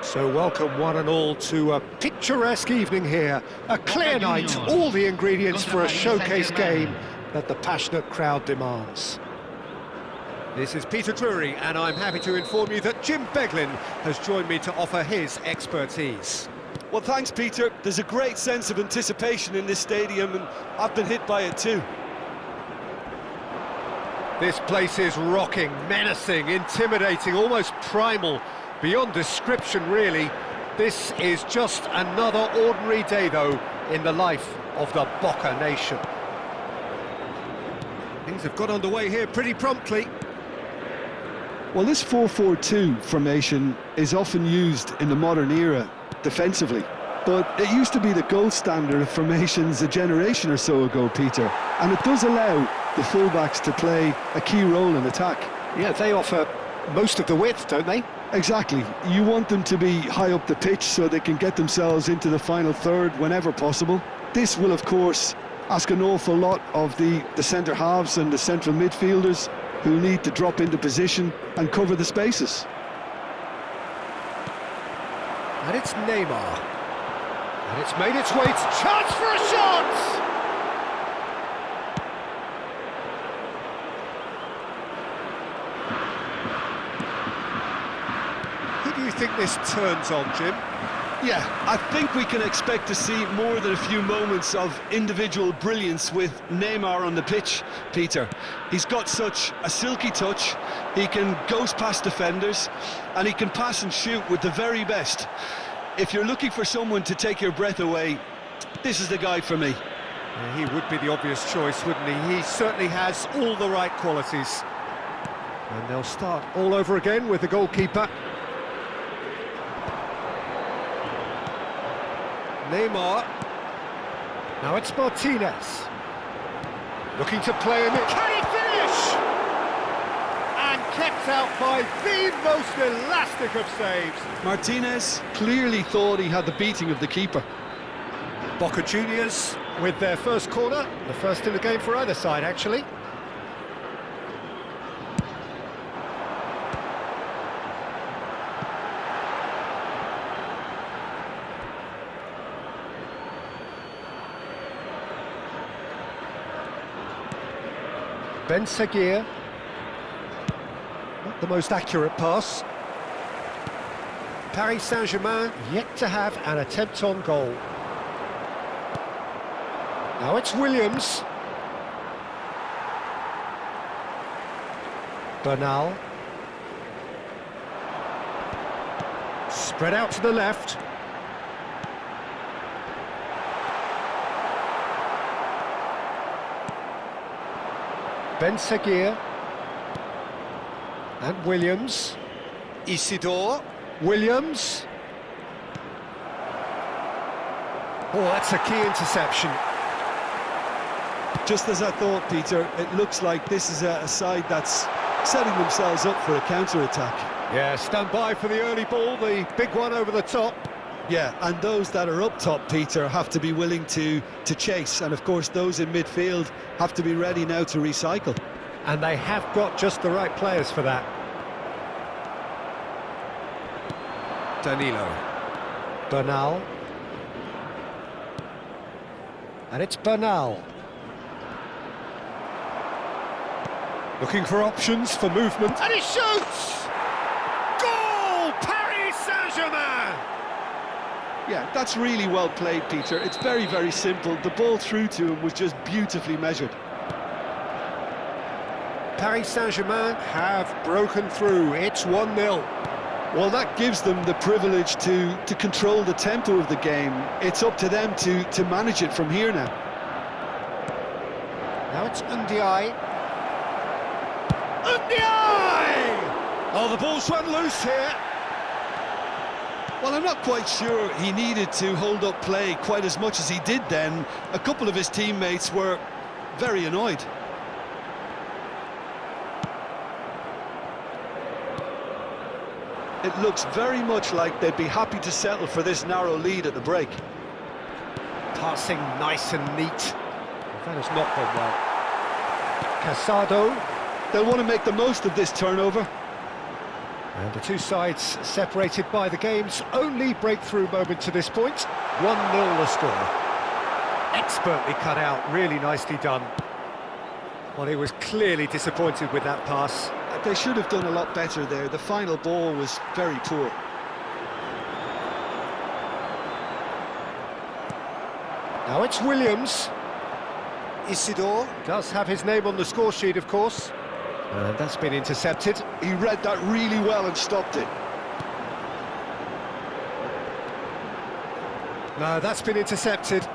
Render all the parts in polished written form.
So welcome one and all to a picturesque evening here, a clear night, all the ingredients for a showcase game that the passionate crowd demands. This is Peter Drury, and I'm happy to inform you that Jim Beglin has joined me to offer his expertise. Well, thanks, Peter. There's a great sense of anticipation in this stadium, and I've been hit by it too. This place is rocking, menacing, intimidating, almost primal, beyond description, really. This is just another ordinary day, though, in the life of the Boca Nation. Things have got underway here pretty promptly. Well, this 4-4-2 formation is often used in the modern era defensively, but it used to be the gold standard of formations a generation or so ago, Peter, and it does allow the fullbacks to play a key role in attack. Yeah, they offer most of the width, don't they? Exactly. You want them to be high up the pitch so they can get themselves into the final third whenever possible. This will, of course, ask an awful lot of the centre halves and the central midfielders, who need to drop into position and cover the spaces. And it's Neymar. And it's made its way to chance for a shot! Who do you think this turns on, Jim? Yeah, I think we can expect to see more than a few moments of individual brilliance with Neymar on the pitch, Peter. He's got such a silky touch, he can ghost past defenders, and he can pass and shoot with the very best. If you're looking for someone to take your breath away, this is the guy for me. Yeah, he would be the obvious choice, wouldn't he? He certainly has all the right qualities. And they'll start all over again with the goalkeeper. Neymar. Now it's Martinez. Looking to play him. Can he finish? And kept out by the most elastic of saves. Martinez clearly thought he had the beating of the keeper. Boca Juniors with their first corner. The first in the game for either side, actually. Ben Seguir, not the most accurate pass. Paris Saint-Germain yet to have an attempt on goal. Now it's Williams. Bernal. Spread out to the left. Ben Seguir and Williams. Isidore. Williams. Oh, that's a key interception. Just as I thought, Peter, it looks like this is a side that's setting themselves up for a counter-attack. Yeah, stand by for the early ball, the big one over the top. Yeah, and those that are up top, Peter, have to be willing to chase, and of course those in midfield have to be ready now to recycle. And they have got just the right players for that. Danilo. Bernal. And it's Bernal. Looking for options for movement. And he shoots! Goal! Paris Saint-Germain! Yeah, that's really well played, Peter. It's very, very simple. The ball through to him was just beautifully measured. Paris Saint-Germain have broken through. It's 1-0. Well, that gives them the privilege to control the tempo of the game. It's up to them to manage it from here now. Now it's Ndiaye. Ndiaye! Oh, the ball's run loose here. Well, I'm not quite sure he needed to hold up play quite as much as he did then. A couple of his teammates were very annoyed. It looks very much like they'd be happy to settle for this narrow lead at the break. Passing nice and neat. That has not gone well. Casado. They'll want to make the most of this turnover. And the two sides separated by the game's only breakthrough moment to this point. 1-0 the score. Expertly cut out, really nicely done. Well, he was clearly disappointed with that pass. They should have done a lot better there. The final ball was very poor. Now it's Williams. Isidore Does have his name on the score sheet, of course. And that's been intercepted. He read that really well and stopped it. No, that's been intercepted.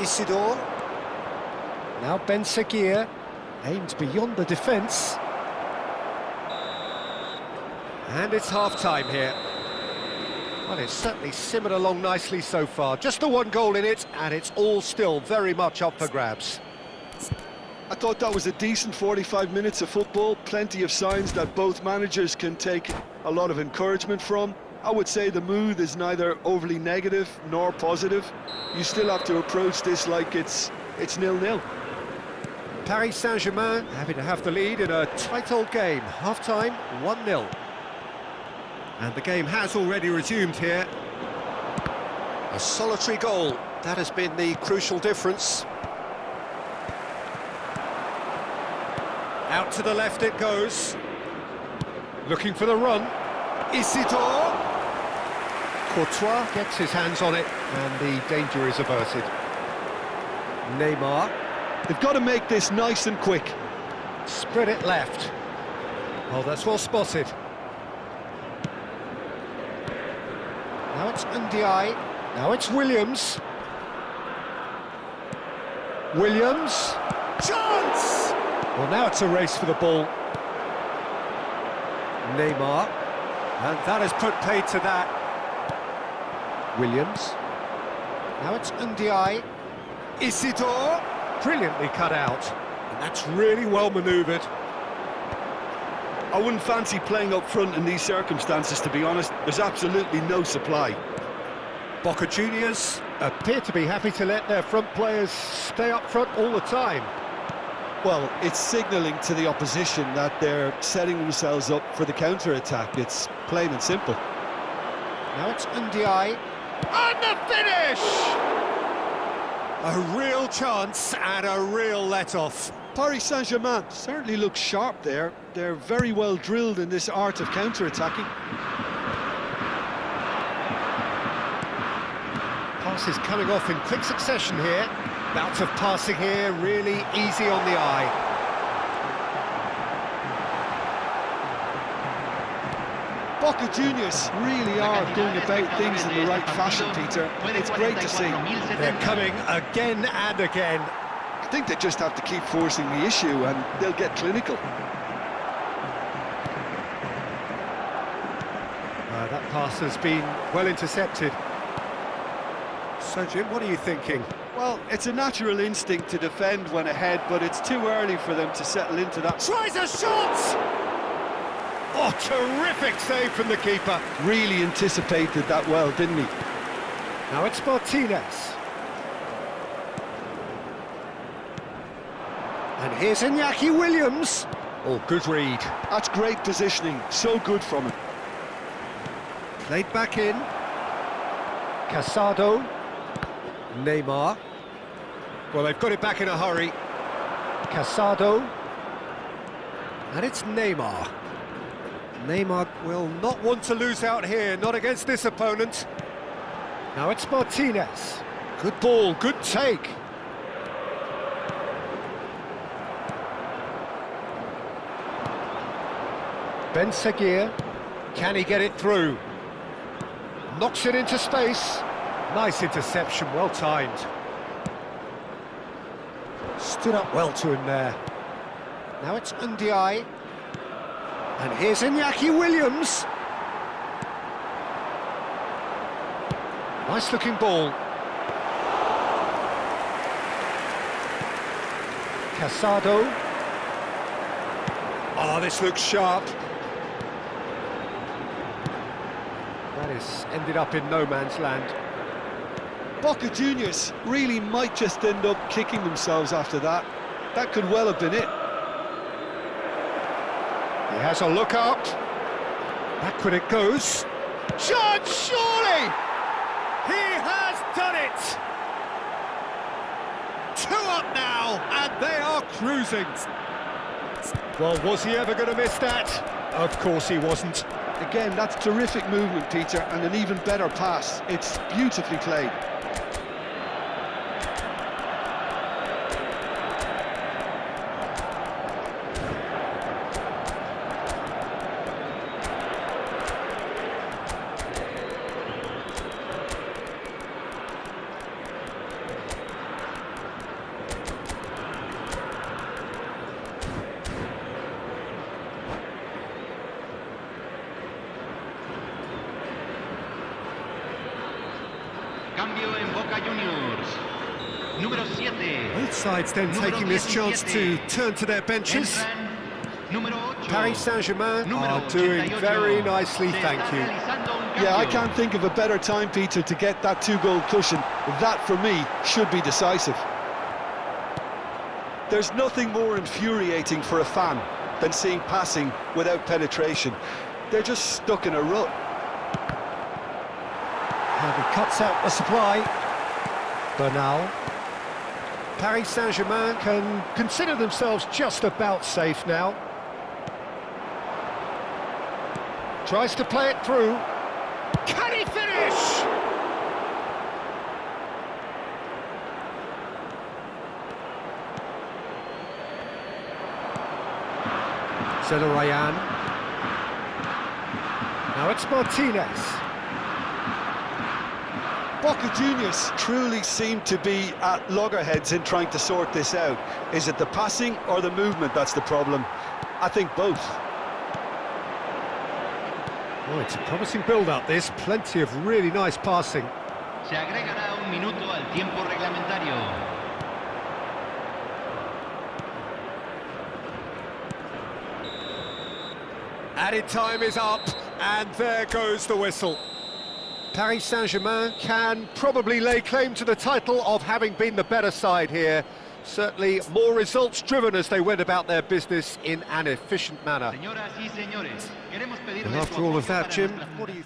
Isidore. Now Ben Seguir, aimed beyond the defence. And it's half-time here. Well, it's certainly simmered along nicely so far. Just the one goal in it, and it's all still very much up for grabs. I thought that was a decent 45 minutes of football. Plenty of signs that both managers can take a lot of encouragement from. I would say the mood is neither overly negative nor positive. You still have to approach this like it's 0-0. Paris Saint-Germain happy to have the lead in a tight old game. Half-time, 1-0. And the game has already resumed here. A solitary goal, that has been the crucial difference. Out to the left it goes. Looking for the run. Isidore. Courtois gets his hands on it, and the danger is averted. Neymar. They've got to make this nice and quick. Spread it left. Oh, that's well spotted. Now it's Ndiaye. Now it's Williams. Williams. Chance! Well, now it's a race for the ball. Neymar. And that has put paid to that. Williams. Now it's Ndiaye. Isidore. Brilliantly cut out. And that's really well manoeuvred. I wouldn't fancy playing up front in these circumstances, to be honest. There's absolutely no supply. Boca Juniors appear to be happy to let their front players stay up front all the time. Well, it's signalling to the opposition that they're setting themselves up for the counter-attack. It's plain and simple. Now it's Ndiaye. And the finish! A real chance and a real let-off. Paris Saint-Germain certainly looks sharp there. They're very well drilled in this art of counter-attacking. Passes coming off in quick succession here. Bouts of passing here, really easy on the eye. Boca Juniors really are going about things in the right fashion, Peter. It's great to see. They're coming again and again. I think they just have to keep forcing the issue and they'll get clinical. That pass has been well intercepted. So, Jim, what are you thinking? Well, it's a natural instinct to defend when ahead, but it's too early for them to settle into that. Tries a shot! Oh, terrific save from the keeper. Really anticipated that well, didn't he? Now it's Martinez. And here's Iñaki Williams. Oh, good read. That's great positioning, so good from him. Played back in. Casado. Neymar. Well, they've got it back in a hurry. Casado. And it's Neymar. Neymar will not want to lose out here, not against this opponent. Now it's Martinez. Good ball, good take. Ben Seguir. Can he get it through? Knocks it into space. Nice interception, well timed. Stood up well to him there. Now it's Ndiaye. And here's Iñaki Williams. Nice looking ball. Casado. Oh, this looks sharp. That is ended up in no man's land. Boca Juniors really might just end up kicking themselves after that. That could well have been it. He has a look up. Backward it goes. Shot, surely! He has done it! 2 up now, and they are cruising. Well, was he ever going to miss that? Of course he wasn't. Again, that's terrific movement, Peter, and an even better pass. It's beautifully played. Cambio en Boca Juniors. Número 7. Both sides then taking this chance to turn to their benches. Paris Saint-Germain are doing very nicely, thank you. Yeah, I can't think of a better time, Peter, to get that 2-goal cushion. That, for me, should be decisive. There's nothing more infuriating for a fan than seeing passing without penetration. They're just stuck in a rut. And he cuts out the supply. Bernal. Paris Saint-Germain can consider themselves just about safe now. Tries to play it through. Can he finish? Ryan. Now it's Martinez. Boca Juniors truly seem to be at loggerheads in trying to sort this out. Is it the passing or the movement that's the problem? I think both. Oh, it's a promising build-up, this. Plenty of really nice passing. Se agregará un minuto al tiempo reglamentario. Added time is up, and there goes the whistle. Paris Saint-Germain can probably lay claim to the title of having been the better side here. Certainly more results-driven as they went about their business in an efficient manner. Señoras y señores, queremos pedirles And after all of that, Jim, what do you...